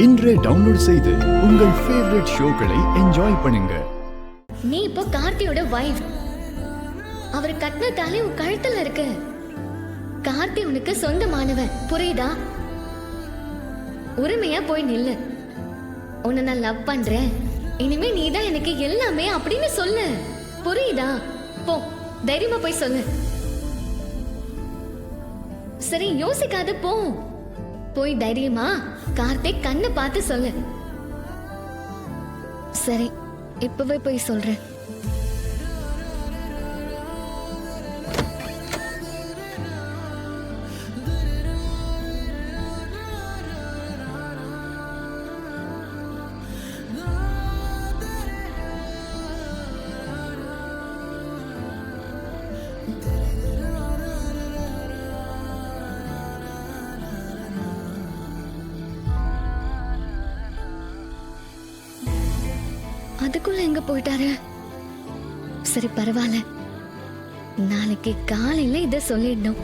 இன்றே டவுன்லோட் செய்து உங்கள் ஃபேவரட் ஷோக்களை என்ஜாய் பண்ணுங்க. நீ இப்போ கார்த்தியோட வைஃப். அவர் கட்டின தாலி உன் கழுத்துல இருக்கு. கார்த்தி உனக்கு சொந்தமானவன், புரியுதா? உரிமையா போய் நில்லு. உன்னை நான் லவ் பண்றேன், இனிமே நீதான் எனக்கு எல்லாமே அப்படின்னு சொல்லு, புரியுதா? போ, தைரியமா போய் சொல்லு. சரி, யோசிக்காத போ. போய் தைரியமா கார்த்திக் கண்ணை பார்த்து சொல்லு. சரி, இப்பவே போய் சொல்றேன். அதுக்குள்ள எங்க போயிட்டாரு? சரி, பரவாயில்ல. நாளைக்கு காலையில இத சொல்லிடணும்.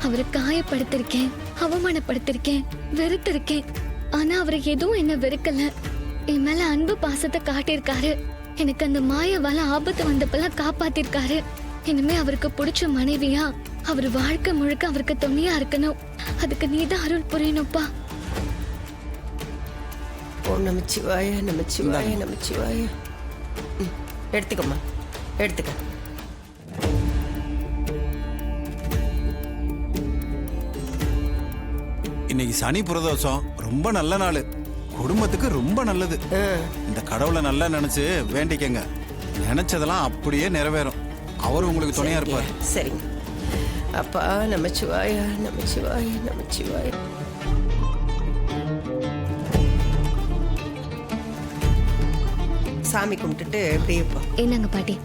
அவரை காயப்படுத்திருக்கேன், அவமானப்படுத்திருக்கேன், வெறுத்திருக்கேன். ஆனா அவரை எதுவும் என்ன வெறுக்கல. என் மேல அன்பு பாசத்தை காட்டியிருக்காரு. எனக்கு அந்த மாயாவால ஆபத்து வந்தப்பெல்லாம் காப்பாத்திருக்காரு. இனிமே அவருக்கு பிடிச்ச மனைவியா, அவர் வாழ்க்கை முழுக்க அவருக்கு துணையா இருக்கணும். அதுக்கு நீதான் அருள் புரியணும்ப்பா. ஓம் நமச்சிவாய, நமச்சிவாய, நமச்சிவாய. எடுத்துக்கம்மா, எடுத்துக்க. இன்னைக்கு சனி பிரதோஷம், ரொம்ப நல்ல நாள், குடும்பத்துக்கு ரொம்ப நல்லது. இந்த கடவுளை நல்லா நினைச்சு வேண்டிக்கங்க. நினைச்சதெல்லாம் அப்படியே நிறைவேறும். அவர் உங்களுக்கு துணையா இருப்பார். சரிங்க அப்பா. நமச்சிவாய, நமச்சிவாய, நமச்சிவாய. சாமி கும்பிட்டுட்டு அப்படியே போ. என்னங்க பாட்டி?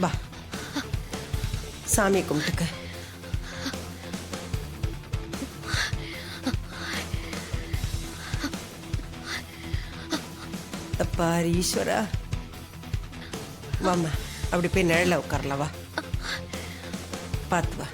வா, சாமி கும்பிட்டுக்க. அப்பா ஈஸ்வரா, வாமா, அப்படி போய் நிழல உட்காரல. வா, பார்த்து வா.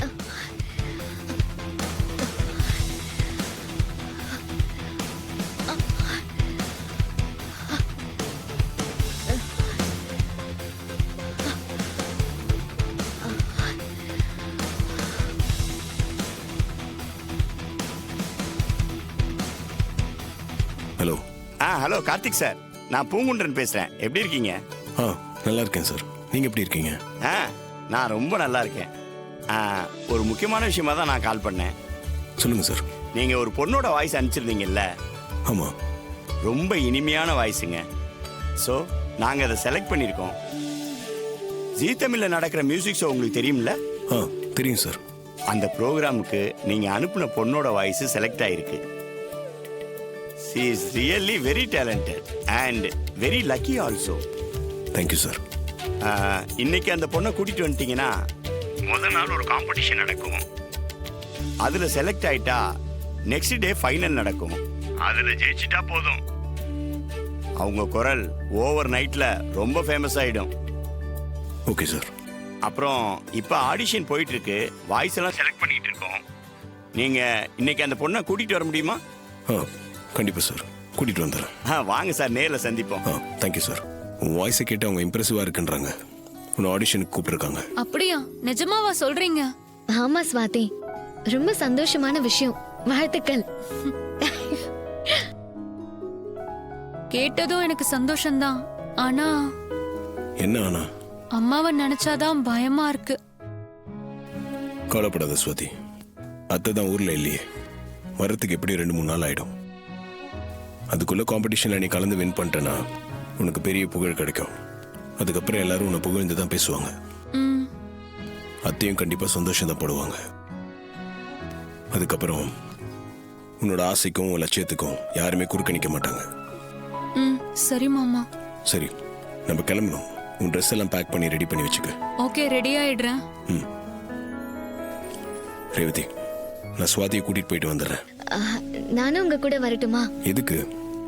ஹலோ. ஹலோ கார்த்திக் சார், நான் பூங்குன்றன் பேசுறேன். எப்படி இருக்கீங்க? நல்லா இருக்கேன் சார். நீங்க எப்படி இருக்கீங்க? நான் ரொம்ப நல்லா இருக்கேன். ஒரு முக்கியமான விஷயமா தான் நான் கால் பண்ணேன். சொல்லுங்க சார். நீங்க ஒரு பொண்ணோட வாய்ஸ் அனுப்பிச்சிருந்தீங்கல்ல? ஆமா. ரொம்ப இனிமையான வாய்ஸுங்க. ஸோ நாங்கள் அதை செலக்ட் பண்ணியிருக்கோம். ஜீ தமிழில் நடக்கிற மியூசிக் ஷோ உங்களுக்கு தெரியும்ல? தெரியும் சார். அந்த ப்ரோக்ராமுக்கு நீங்க அனுப்பின பொண்ணோட வாய்ஸ் செலக்ட் ஆயிருக்கு. She is really very talented and very lucky also. Thank you sir. இன்னைக்கு அந்த பொண்ணை கூட்டிட்டு வந்துட்டீங்கன்னா முதல் நாள் ஒரு காம்படிஷன் நடக்கும். அதுல செலக்ட் ஆயிட்டா நெக்ஸ்ட் டே ஃபைனல் நடக்கும். அதுல ஜெயிச்சிட்டா போதும், அவங்க குரல் ஓவர் நைட்ல ரொம்ப ஃபேமஸ் ஆயிடும். Okay sir. அப்புறம் இப்ப ஆடிஷன் போயிட்டு இருக்கு. வாய்ஸ் எல்லாம் செலக்ட் பண்ணிட்டு இருக்கோம். நீங்க இன்னைக்கு அந்த பொண்ணை கூட்டிட்டு வர முடியுமா? கண்டிப்பா சார், கூட்டிட்டு வந்துடுறேன். வாங்க சார், நேர்ல சந்திப்போம். Thank you sir. உன் வாய்ஸை கேட்டு அவங்க இம்ப்ரெசிவா இருக்குன்றாங்க. உன்னை ஆடிஷனுக்கு கூப்பிட்டுருக்காங்க. அப்படியா? நிஜமாவா சொல்றீங்க? ஆமா ஸ்வாதி, ரொம்ப சந்தோஷமான விஷயம். வாழ்த்துக்கள். கேட்டதும் எனக்கு சந்தோஷம்தான். ஆனா என்ன ஆனா? அம்மாவை நினைச்சாதான் பயமா இருக்கு. கவலைப்படாத ஸ்வாதி, அத்தை தான் ஊர்ல இல்லையே. வரத்துக்கு எப்படி 2-3 நாள் ஆயிடும். அதுக்குள்ள காம்படிஷன்ல நீ கலந்து வின் பண்ணிட்டேன்னா உனக்கு பெரிய புகழ் கிடைக்கும். அதுக்கப்புறம் எல்லாரும் உன்னை புகழ்ந்து தான் பேசுவாங்க. அத்தையும் கண்டிப்பா சந்தோஷம் தான் படுவாங்க. அதுக்கப்புறம் உன்னோட ஆசைக்கும் உன் லட்சியத்துக்கும் யாருமே குறுக்க நிக்க மாட்டாங்க. சரி மாமா. சரி, நம்ம கிளம்பணும். உன் ட்ரெஸ் எல்லாம் பேக் பண்ணி ரெடி பண்ணி வச்சுக்க. Okay, ready ஆயிடுறேன். ரேவதி, நான் சுவாதியை கூட்டிட்டு போயிட்டு வந்துடுறேன். நானும் உங்க கூட வரட்டுமா? எதுக்கு?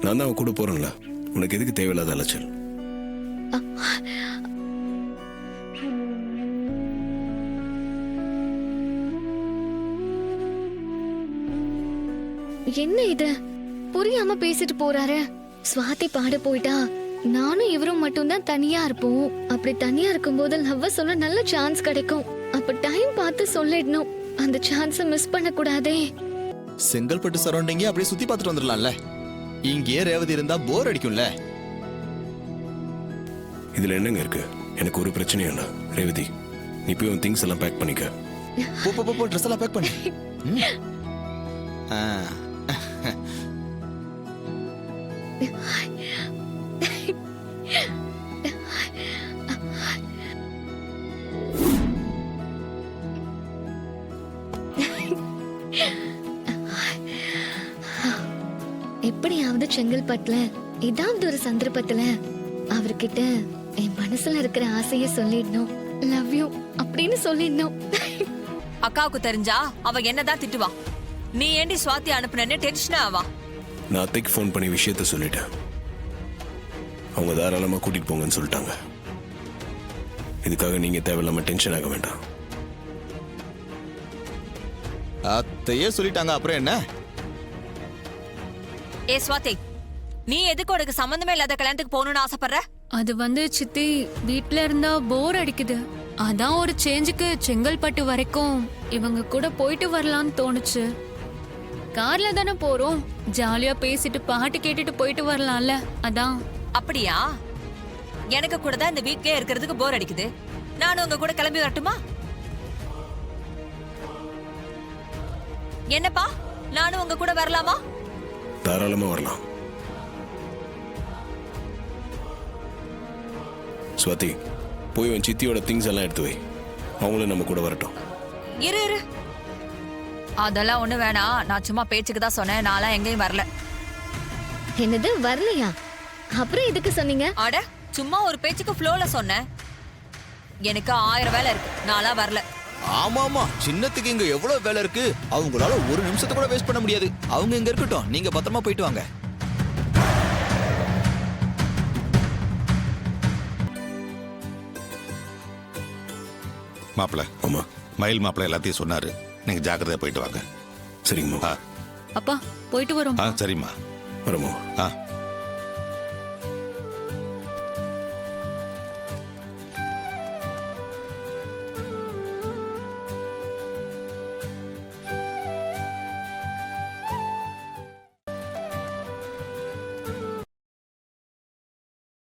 நான் தான் அவன் கூட போறேன்ல. உனக்கு எதுக்கு தேவையில்லாத அலைச்சல்? என்ன இது புரியாம பேசிட்டு போறாரு. சுவாதி பாட போயிட்டா நானும் இவரும் மட்டும்தான் தனியா இருப்போம். அப்படி தனியா இருக்கும்போது லவ்வ சொல்ல நல்ல சான்ஸ் கிடைக்கும். அப்ப டைம் பார்த்து சொல்லிடணும். அந்த சான்ஸ மிஸ் பண்ண கூடாதே. செங்கல்பட்டு சரௌண்டிங்கே அப்படியே சுத்தி பார்த்துட்டு வந்துடலாம்ல. இங்கேயே ரேவதி இருந்தா போர் அடிக்கும்ல. இதுல என்னங்க இருக்கு? எனக்கு ஒரு பிரச்சனையும் இல்லை. ரேவதி, நீ போய் உன் திங்ஸ் எல்லாம் பேக் பண்ணிக்க. போ ட்ரெஸ் எல்லாம் பேக் பண்ணு. ஆ. எப்படியாவது செங்கல்பட்டுல ஏதாவது ஒரு சந்தர்ப்பத்துல அவர்கிட்ட என் மனசுல இருக்கிற ஆசைய சொல்லிடணும். லவ் யூ அப்படின்னு சொல்லிடணும். அக்காவுக்கு தெரிஞ்சா அவ என்னதான் திட்டுவா. நீ ஏண்டி சுவாதி அனுப்புனே டென்ஷனா ஆவா. நான் அத்தைக்கு ஃபோன் பண்ணி விஷயத்த சொல்லிட்டேன். அவங்க தாராளமா கூட்டிட்டு போங்கன்னு சொல்லிட்டாங்க. இதுக்காக நீங்க தேவையில்லாம டென்ஷன் ஆக வேண்டாம். அத்தையே சொல்லிட்டாங்க, அப்புறம் என்ன? ஏ சுவாதி, நீ எதுக்கு உனக்கு சம்பந்தமே இல்லாத கல்யாணத்துக்கு போகணும்னு ஆசைப்படுற? அது வந்து சித்தி, வீட்ல இருந்தா போர் அடிக்குது. அதான் ஒரு சேஞ்சுக்கு செங்கல்பட்டு வரைக்கும் இவங்க கூட போயிட்டு வரலாம்னு தோணுச்சு. கார்ல தானே போறோம், ஜாலியா பேசிட்டு பாட்டு கேட்டுட்டு போயிட்டு வரலாம்ல, அதான். அப்படியா? எனக்கு கூட தான் இந்த வீட்லயே இருக்கிறதுக்கு போர் அடிக்குது. நானும் உங்க கூட கிளம்பி வரட்டுமா? என்னப்பா, நானும் உங்க கூட வரலாமா? தாராளமா வரலாம். சுவாதி, போய் உன் சித்தியோட திங்ஸ் எல்லாம் எடுத்து வை. அவங்களும் நம்ம கூட வரட்டும். இரு, அதெல்லாம் ஒண்ணு வேணாம். நான் சும்மா பேச்சுக்கு தான் சொன்னேன். நான்லாம் எங்கேயும் வரல. என்னது வரலையா? அப்புறம் எதுக்கு சொன்னீங்க? அட, சும்மா ஒரு பேச்சுக்கு ஃப்ளோல சொன்னேன். எனக்கு 1000 வேலை இருக்கு. நான்லாம் வரல. ஆமா, சின்னத்துக்கு இங்க எவ்வளவு வேலை இருக்கு. அவங்களால ஒரு நிமிஷத்தை கூட வேஸ்ட் பண்ண முடியாது. அவங்க இங்க இருக்கட்டும், நீங்க பத்திரமா போயிட்டு வாங்க. மாப்பிள்ள, ஆமா, மயில் மாப்பிள்ள எல்லாத்தையும் சொன்னாரு. நீங்க ஜாக்கிரதையா போயிட்டு வாங்க. சரிங்கம்மா. அப்பா போயிட்டு வரோம். சரிம்மா. வரமா.